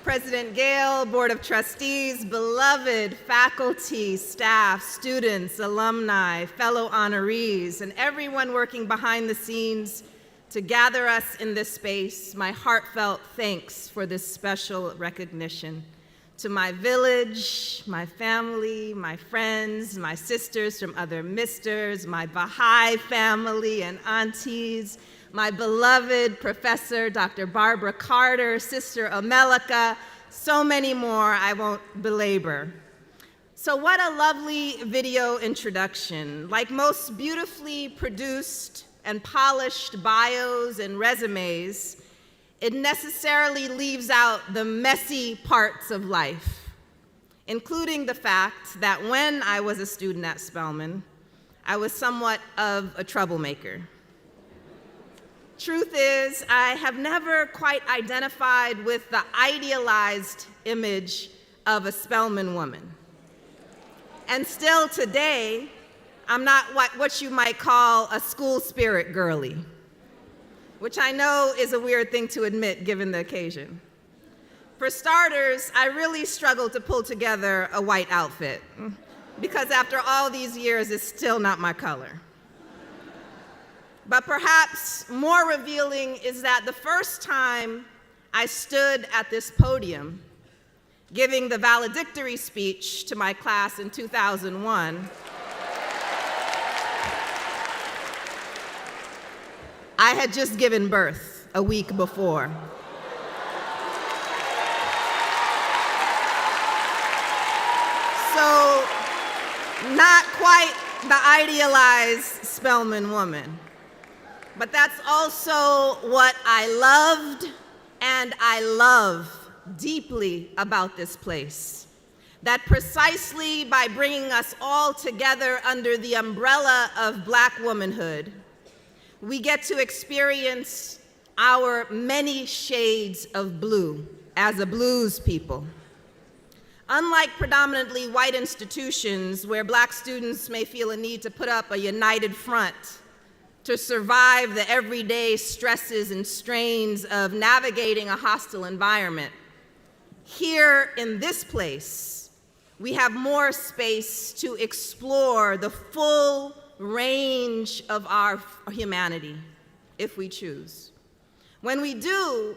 President Gale, Board of Trustees, beloved faculty, staff, students, alumni, fellow honorees, and everyone working behind the scenes to gather us in this space, my heartfelt thanks for this special recognition. To my village, my family, my friends, my sisters from other misters, my Baha'i family and aunties, my beloved Professor Dr. Barbara Carter, Sister Amelika, so many more I won't belabor. So what a lovely video introduction. Like most beautifully produced and polished bios and resumes, it necessarily leaves out the messy parts of life, including the fact that when I was a student at Spelman, I was somewhat of a troublemaker. Truth is, I have never quite identified with the idealized image of a Spelman woman. And still today, I'm not what you might call a school spirit girly, which I know is a weird thing to admit given the occasion. For starters, I really struggled to pull together a white outfit because after all these years, it's still not my color. But perhaps more revealing is that the first time I stood at this podium giving the valedictory speech to my class in 2001, I had just given birth a week before. So, not quite the idealized Spelman woman. But that's also what I loved and I love deeply about this place. That precisely by bringing us all together under the umbrella of Black womanhood, we get to experience our many shades of blue as a blues people. Unlike predominantly white institutions where Black students may feel a need to put up a united front to survive the everyday stresses and strains of navigating a hostile environment, here in this place, we have more space to explore the full range of our humanity, if we choose. When we do,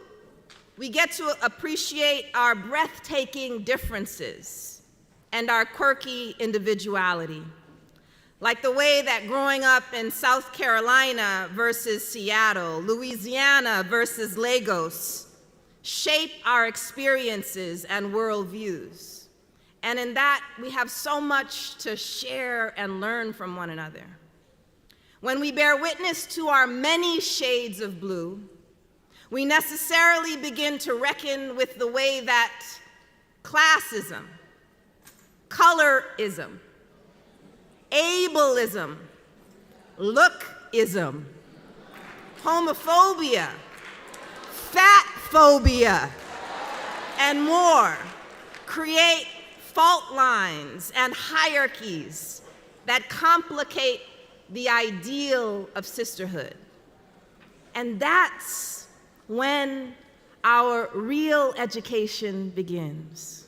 we get to appreciate our breathtaking differences and our quirky individuality. Like the way that growing up in South Carolina versus Seattle, Louisiana versus Lagos, shape our experiences and worldviews. And in that, we have so much to share and learn from one another. When we bear witness to our many shades of blue, we necessarily begin to reckon with the way that classism, colorism, ableism, lookism, homophobia, fat phobia, and more create fault lines and hierarchies that complicate the ideal of sisterhood. And that's when our real education begins.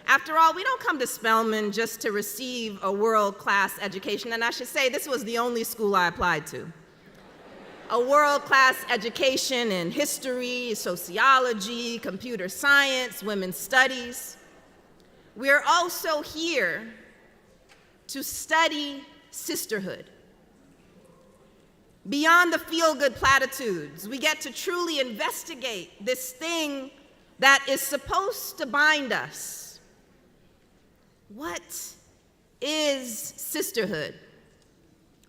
After all, we don't come to Spelman just to receive a world-class education, and I should say this was the only school I applied to. A world-class education in history, sociology, computer science, women's studies. We're also here to study sisterhood. Beyond the feel-good platitudes, we get to truly investigate this thing that is supposed to bind us. What is sisterhood?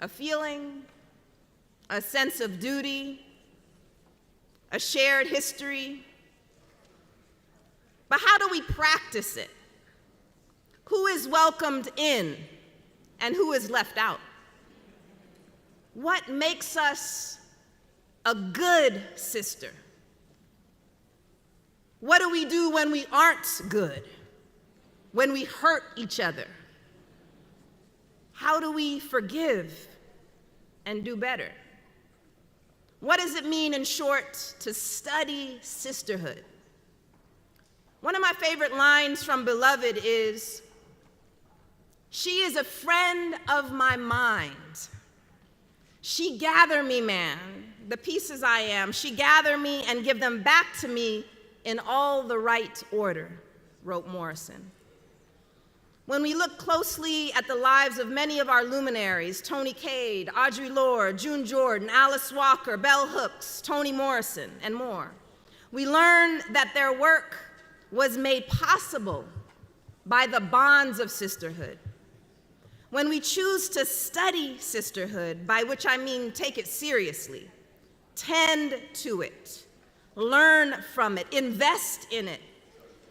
A feeling, a sense of duty, a shared history? But how do we practice it? Who is welcomed in and who is left out? What makes us a good sister? What do we do when we aren't good? When we hurt each other? How do we forgive and do better? What does it mean, in short, to study sisterhood? One of my favorite lines from Beloved is, "She is a friend of my mind. She gather me, man, the pieces I am. She gather me and give them back to me in all the right order," wrote Morrison. When we look closely at the lives of many of our luminaries, Tony Cade, Audre Lorde, June Jordan, Alice Walker, Bell Hooks, Toni Morrison, and more, we learn that their work was made possible by the bonds of sisterhood. When we choose to study sisterhood, by which I mean take it seriously, tend to it, learn from it, invest in it,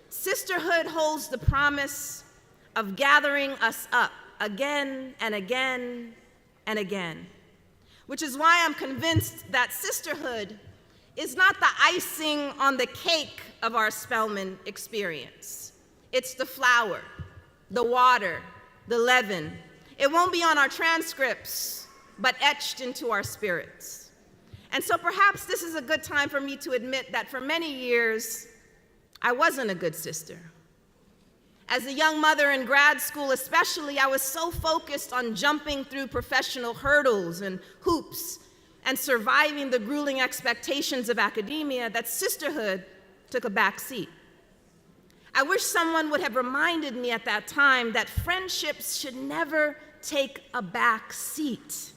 sisterhood holds the promise of gathering us up again and again and again, which is why I'm convinced that sisterhood is not the icing on the cake of our Spelman experience. It's the flour, the water, the leaven. It won't be on our transcripts, but etched into our spirits. And so perhaps this is a good time for me to admit that for many years, I wasn't a good sister. As a young mother in grad school especially, I was so focused on jumping through professional hurdles and hoops and surviving the grueling expectations of academia that sisterhood took a back seat. I wish someone would have reminded me at that time that friendships should never take a back seat.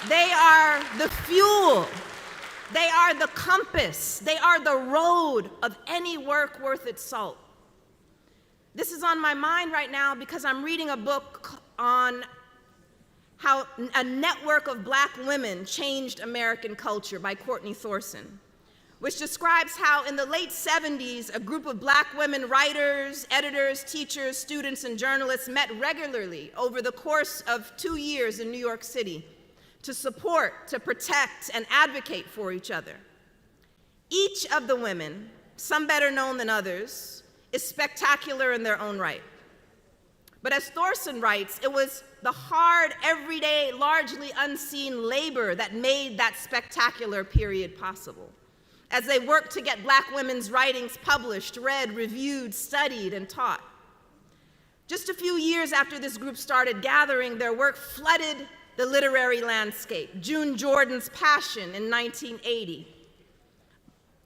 They are the fuel. They are the compass. They are the road of any work worth its salt. This is on my mind right now because I'm reading a book on how a network of Black women changed American culture by Courtney Thorson, which describes how in the late 70s, a group of Black women writers, editors, teachers, students, and journalists met regularly over the course of 2 years in New York City to support, to protect, and advocate for each other. Each of the women, some better known than others, is spectacular in their own right. But as Thorson writes, it was the hard, everyday, largely unseen labor that made that spectacular period possible, as they worked to get Black women's writings published, read, reviewed, studied, and taught. Just a few years after this group started gathering, their work flooded the literary landscape. June Jordan's Passion in 1980.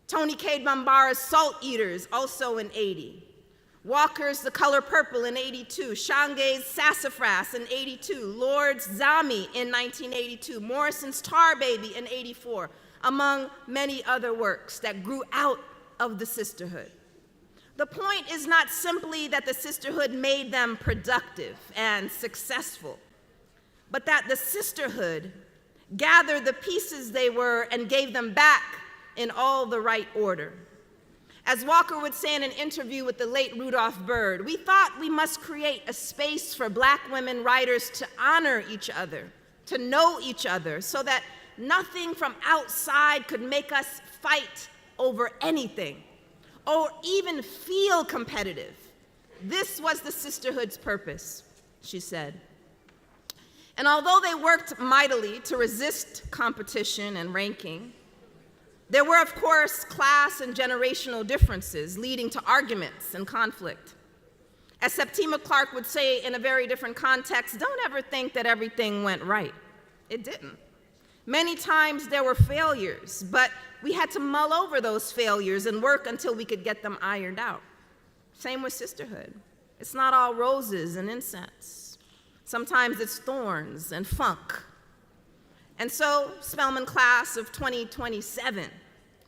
Toni Cade Bambara's Salt Eaters, also in 80. Walker's The Color Purple in 82. Shange's Sassafras in 82. Lord's Zami in 1982. Morrison's Tar Baby in 84, among many other works that grew out of the sisterhood. The point is not simply that the sisterhood made them productive and successful, but that the sisterhood gathered the pieces they were and gave them back in all the right order. As Walker would say in an interview with the late Rudolph Byrd, we thought we must create a space for Black women writers to honor each other, to know each other, so that nothing from outside could make us fight over anything or even feel competitive. This was the sisterhood's purpose, she said. And although they worked mightily to resist competition and ranking, there were, of course, class and generational differences leading to arguments and conflict. As Septima Clark would say in a very different context, don't ever think that everything went right. It didn't. Many times there were failures, but we had to mull over those failures and work until we could get them ironed out. Same with sisterhood. It's not all roses and incense. Sometimes it's thorns and funk. And so, Spelman class of 2027,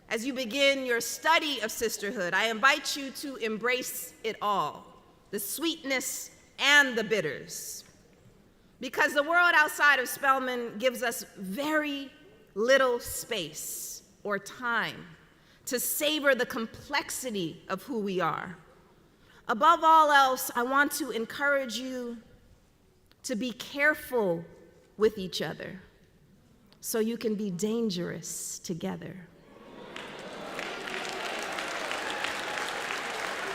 as you begin your study of sisterhood, I invite you to embrace it all, the sweetness and the bitters. Because the world outside of Spelman gives us very little space or time to savor the complexity of who we are. Above all else, I want to encourage you to be careful with each other so you can be dangerous together.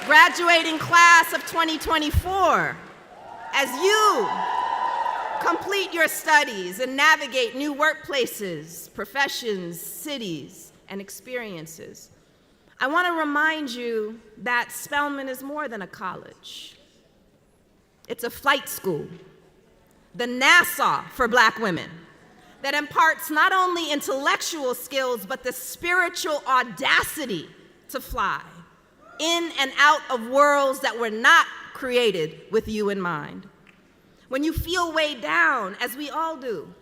Graduating class of 2024, as you complete your studies and navigate new workplaces, professions, cities, and experiences, I want to remind you that Spelman is more than a college. It's a flight school, the NASA for Black women, that imparts not only intellectual skills, but the spiritual audacity to fly in and out of worlds that were not created with you in mind. When you feel weighed down, as we all do,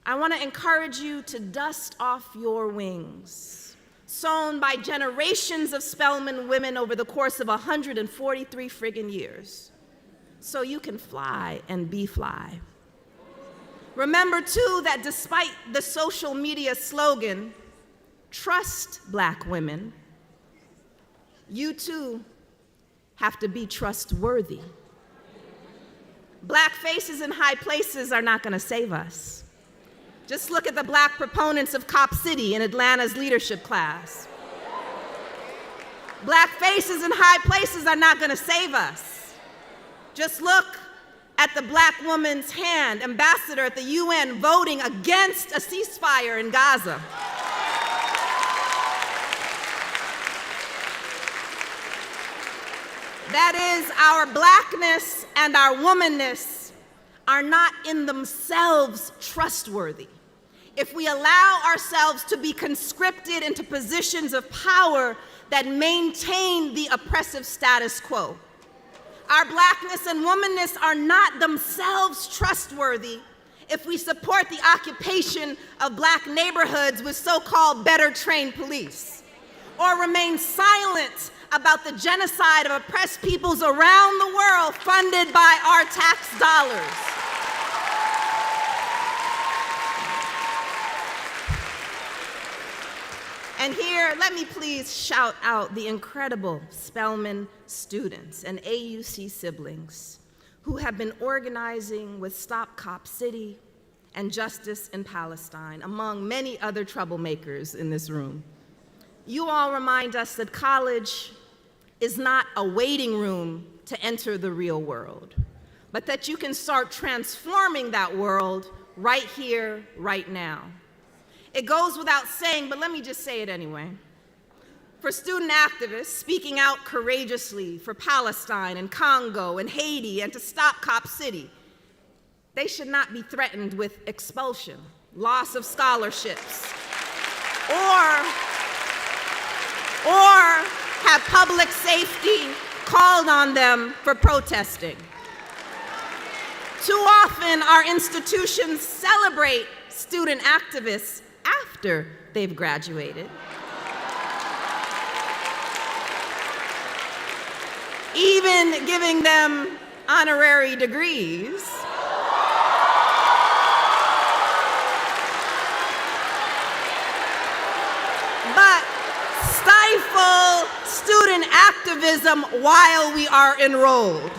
I want to encourage you to dust off your wings, sown by generations of Spelman women over the course of 143 friggin' years, so you can fly and be fly. Remember, too, that despite the social media slogan, trust Black women, you, too, have to be trustworthy. Black faces in high places are not going to save us. Just look at the Black proponents of Cop City in Atlanta's leadership class. Black faces in high places are not going to save us. Just look at the Black woman's hand, ambassador at the UN, voting against a ceasefire in Gaza. That is, our Blackness and our womanness are not in themselves trustworthy if we allow ourselves to be conscripted into positions of power that maintain the oppressive status quo. Our Blackness and womanness are not themselves trustworthy if we support the occupation of Black neighborhoods with so-called better trained police, or remain silent about the genocide of oppressed peoples around the world funded by our tax dollars. And here, let me please shout out the incredible Spelman students and AUC siblings who have been organizing with Stop Cop City and Justice in Palestine, among many other troublemakers in this room. You all remind us that college is not a waiting room to enter the real world, but that you can start transforming that world right here, right now. It goes without saying, but let me just say it anyway. For student activists speaking out courageously for Palestine and Congo and Haiti and to stop Cop City, they should not be threatened with expulsion, loss of scholarships, or have public safety called on them for protesting. Too often, our institutions celebrate student activists after they've graduated, even giving them honorary degrees. But stifle student activism while we are enrolled.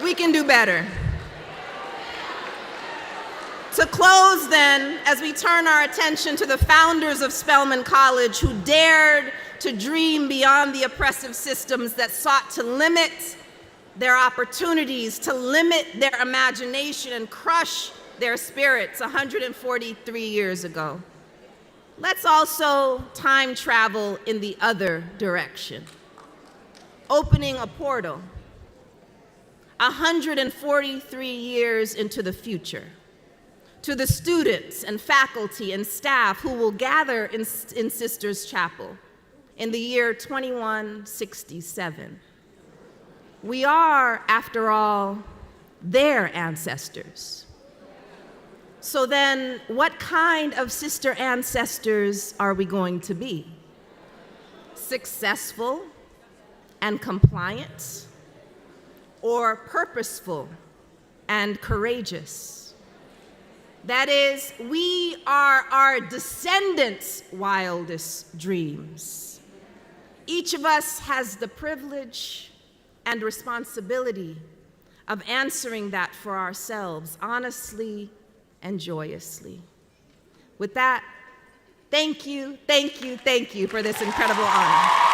We can do better. To close then, as we turn our attention to the founders of Spelman College who dared to dream beyond the oppressive systems that sought to limit their opportunities, to limit their imagination and crush their spirits 143 years ago. Let's also time travel in the other direction, opening a portal 143 years into the future, to the students and faculty and staff who will gather in Sisters Chapel in the year 2167. We are, after all, their ancestors. So then, what kind of sister ancestors are we going to be? Successful and compliant, or purposeful and courageous? That is, we are our descendants' wildest dreams. Each of us has the privilege and responsibility of answering that for ourselves, honestly and joyously. With that, thank you for this incredible honor.